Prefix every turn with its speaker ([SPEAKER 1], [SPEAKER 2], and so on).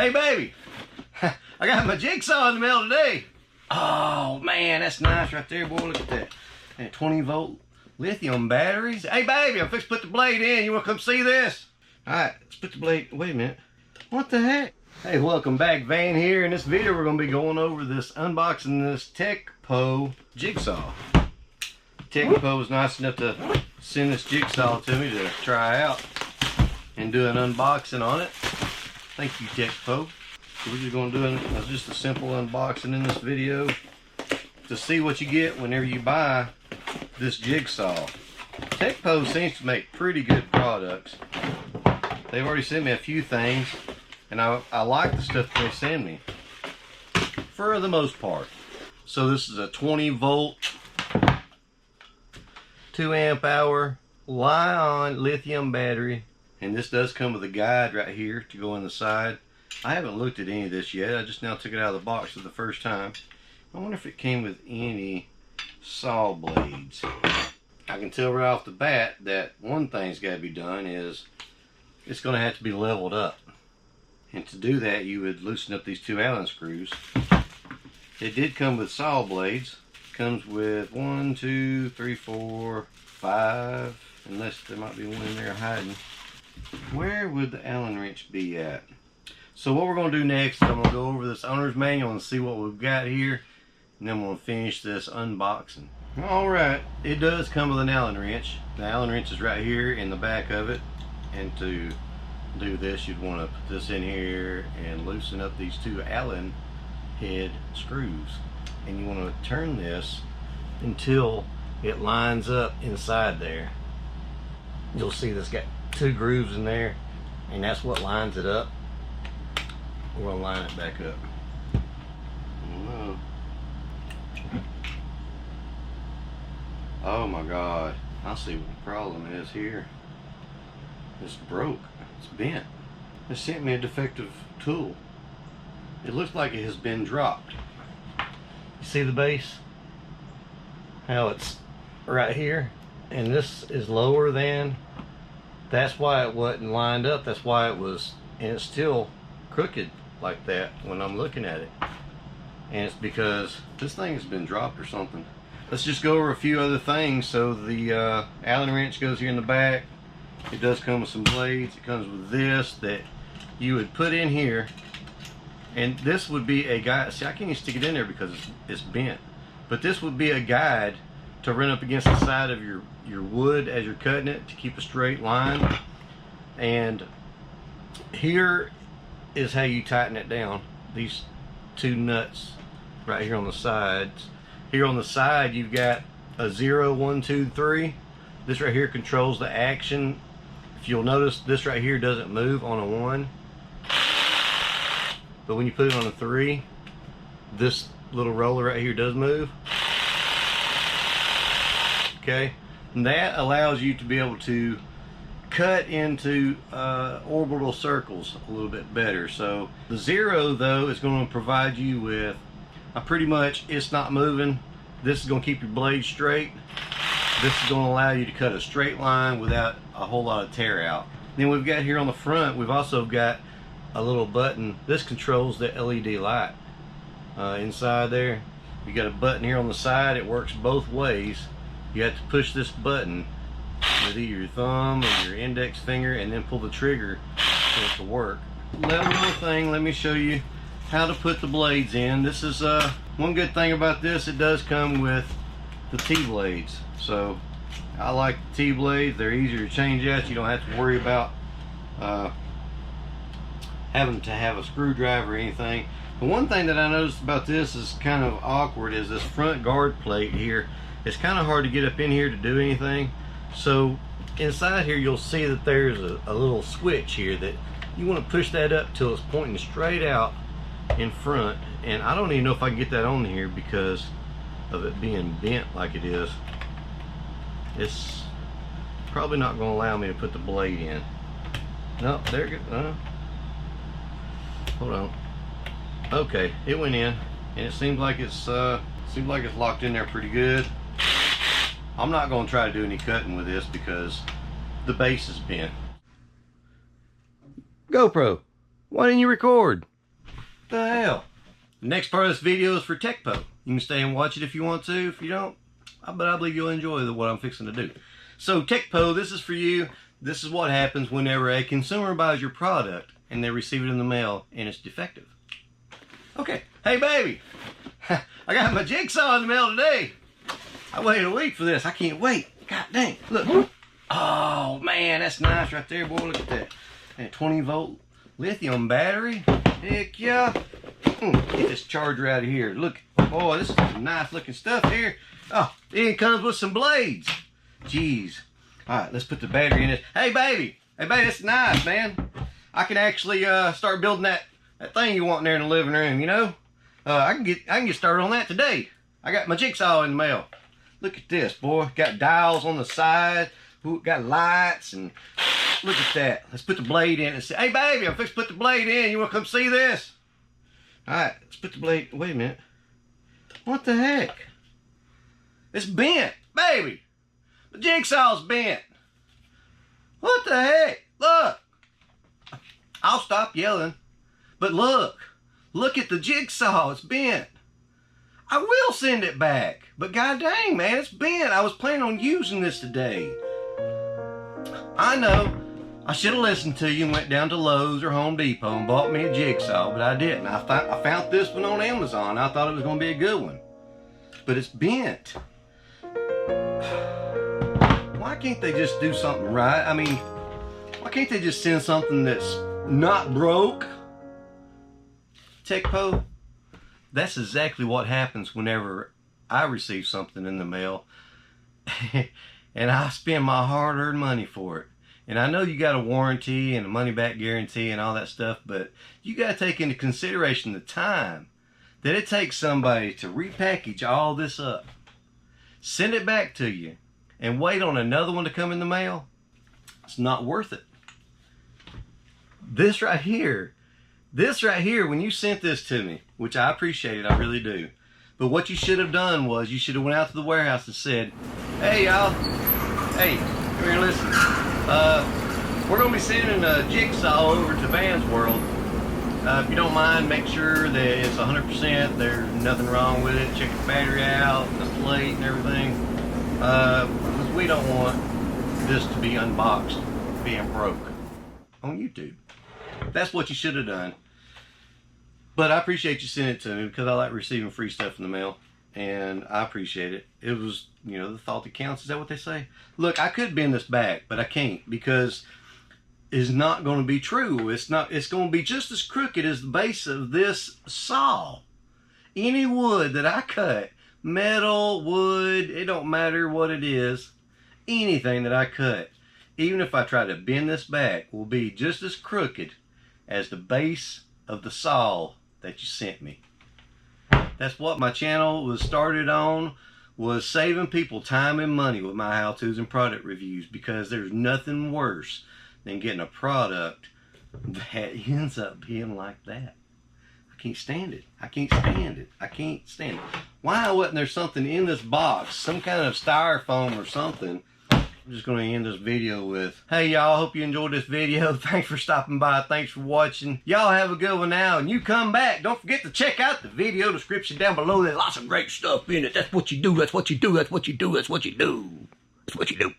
[SPEAKER 1] Hey baby, I got my jigsaw in the mail today. Oh man, that's nice right there, boy. Look at that. And 20-volt lithium batteries. Hey baby, I'm fixing to put the blade in. You want to come see this? All right, let's put the blade. Wait a minute. What the heck? Hey, welcome back. Van here. In this video, we're going to be going over this, unboxing this Teccpo jigsaw. Teccpo was nice enough to send this jigsaw to me to try out and do an unboxing on it. Thank you, Teccpo. So we're just going to do just a simple unboxing in this video to see what you get whenever you buy this jigsaw. Teccpo seems to make pretty good products. They've already sent me a few things, and I like the stuff they send me for the most part. So this is a 20-volt, 2-amp-hour Li-ion lithium battery, and this does come with a guide right here to go on the side. I haven't looked at any of this yet. I just now took it out of the box for the first time. I wonder if it came with any saw blades. I can tell right off the bat that one thing's got to be done is it's going to have to be leveled up. And to do that, you would loosen up these two Allen screws. It did come with saw blades. It comes with 1, 2, 3, 4, 5, unless there might be one in there hiding. Where would the Allen wrench be at? So what we're going to do next is I'm going to go over this owner's manual and see what we've got here, and then we'll finish this unboxing. Alright, it does come with an Allen wrench. The Allen wrench is right here in the back of it, and to do this you'd want to put this in here and loosen up these two Allen head screws, and you want to turn this until it lines up inside there. You'll see this got two grooves in there, and that's what lines it up. We're going to line it back up. Oh my God, I see what the problem is here. It's broke. It's bent. They sent me a defective tool. It looks like it has been dropped. You see the base? How it's right here, and this is lower than. That's why it wasn't lined up. That's why it was, and it's still crooked like that when I'm looking at it. And it's because this thing has been dropped or something. Let's just go over a few other things. So the Allen wrench goes here in the back. It does come with some blades. It comes with this that you would put in here, and this would be a guide. See, I can't even stick it in there because it's bent, but this would be a guide to run up against the side of your wood as you're cutting it to keep a straight line. And here is how you tighten it down. These two nuts right here on the sides. Here on the side you've got a 0, 1, 2, 3. This right here controls the action. If you'll notice, this right here doesn't move on a 1, but when you put it on a 3, this little roller right here does move. Okay, and that allows you to be able to cut into orbital circles a little bit better. So the 0 though is going to provide you with pretty much, it's not moving. This is going to keep your blade straight. This is going to allow you to cut a straight line without a whole lot of tear out. Then we've got here on the front, we've also got a little button. This controls the LED light inside there. You got a button here on the side. It works both ways. You have to push this button with either your thumb or your index finger and then pull the trigger for it to work. One more thing, let me show you how to put the blades in. This is one good thing about this, it does come with the T-blades. So I like the T-blades. They're easier to change out. You don't have to worry about having to have a screwdriver or anything. The one thing that I noticed about this is kind of awkward is this front guard plate here. It's kind of hard to get up in here to do anything. So inside here you'll see that there's a little switch here that you want to push that up till it's pointing straight out in front, and I don't even know if I can get that on here because of it being bent like it is. It's probably not going to allow me to put the blade in. No, there it goes. Hold on. Okay, it went in, and it seems like it's locked in there pretty good. I'm not going to try to do any cutting with this because the base is bent. GoPro, why didn't you record? The hell? The next part of this video is for Teccpo. You can stay and watch it if you want to. If you don't, but I believe you'll enjoy what I'm fixing to do. So Teccpo, this is for you. This is what happens whenever a consumer buys your product and they receive it in the mail and it's defective. Okay, hey baby, I got my jigsaw in the mail today. I waited a week for this. I can't wait. God dang, look. Oh man, that's nice right there, boy. Look at that. And 20-volt lithium battery. Heck yeah. Get this charger out of here. Look, boy, this is some nice looking stuff here. Oh, it comes with some blades. Jeez. All right, let's put the battery in it. Hey baby, that's nice, man. I can actually start building that thing you want in there in the living room, you know? I can get started on that today. I got my jigsaw in the mail. Look at this, boy. Got dials on the side. Got lights, and look at that. Let's put the blade in and say, hey baby, I'm fixing to put the blade in. You want to come see this? All right, let's put the blade. Wait a minute. What the heck? It's bent, baby. The jigsaw's bent. What the heck? Look. I'll stop yelling. But look at the jigsaw. It's bent. I will send it back. But god dang, man, it's bent. I was planning on using this today. I know. I should have listened to you and went down to Lowe's or Home Depot and bought me a jigsaw, but I didn't. I found this one on Amazon. I thought it was going to be a good one. But it's bent. Why can't they just do something right? I mean, why can't they just send something that's not broke? Teccpo, that's exactly what happens whenever I receive something in the mail and I spend my hard-earned money for it. And I know you got a warranty and a money-back guarantee and all that stuff, but you got to take into consideration the time that it takes somebody to repackage all this up, send it back to you, and wait on another one to come in the mail. It's not worth it. This right here, when you sent this to me, which I appreciate it, I really do. But what you should have done was you should have went out to the warehouse and said, hey y'all, hey, come here, listen. We're going to be sending a jigsaw over to Van's World. If you don't mind, make sure that it's 100%. There's nothing wrong with it. Check the battery out, the plate and everything. Because we don't want this to be unboxed, being broke on YouTube. That's what you should have done. But I appreciate you sending it to me because I like receiving free stuff in the mail. And I appreciate it. It was, you know, the thought that counts. Is that what they say? Look, I could bend this back, but I can't because it's not going to be true. It's going to be just as crooked as the base of this saw. Any wood that I cut, metal, wood, it don't matter what it is. Anything that I cut, even if I try to bend this back, will be just as crooked as the base of the saw that you sent me. That's what my channel was started on, was saving people time and money with my how-tos and product reviews, because there's nothing worse than getting a product that ends up being like that. I can't stand it. I can't stand it. I can't stand it. Why wasn't there something in this box, some kind of styrofoam or something? I'm just going to end this video with, hey y'all, hope you enjoyed this video. Thanks for stopping by. Thanks for watching. Y'all have a good one now, and you come back. Don't forget to check out the video description down below. There's lots of great stuff in it. That's what you do. That's what you do. That's what you do. That's what you do. That's what you do.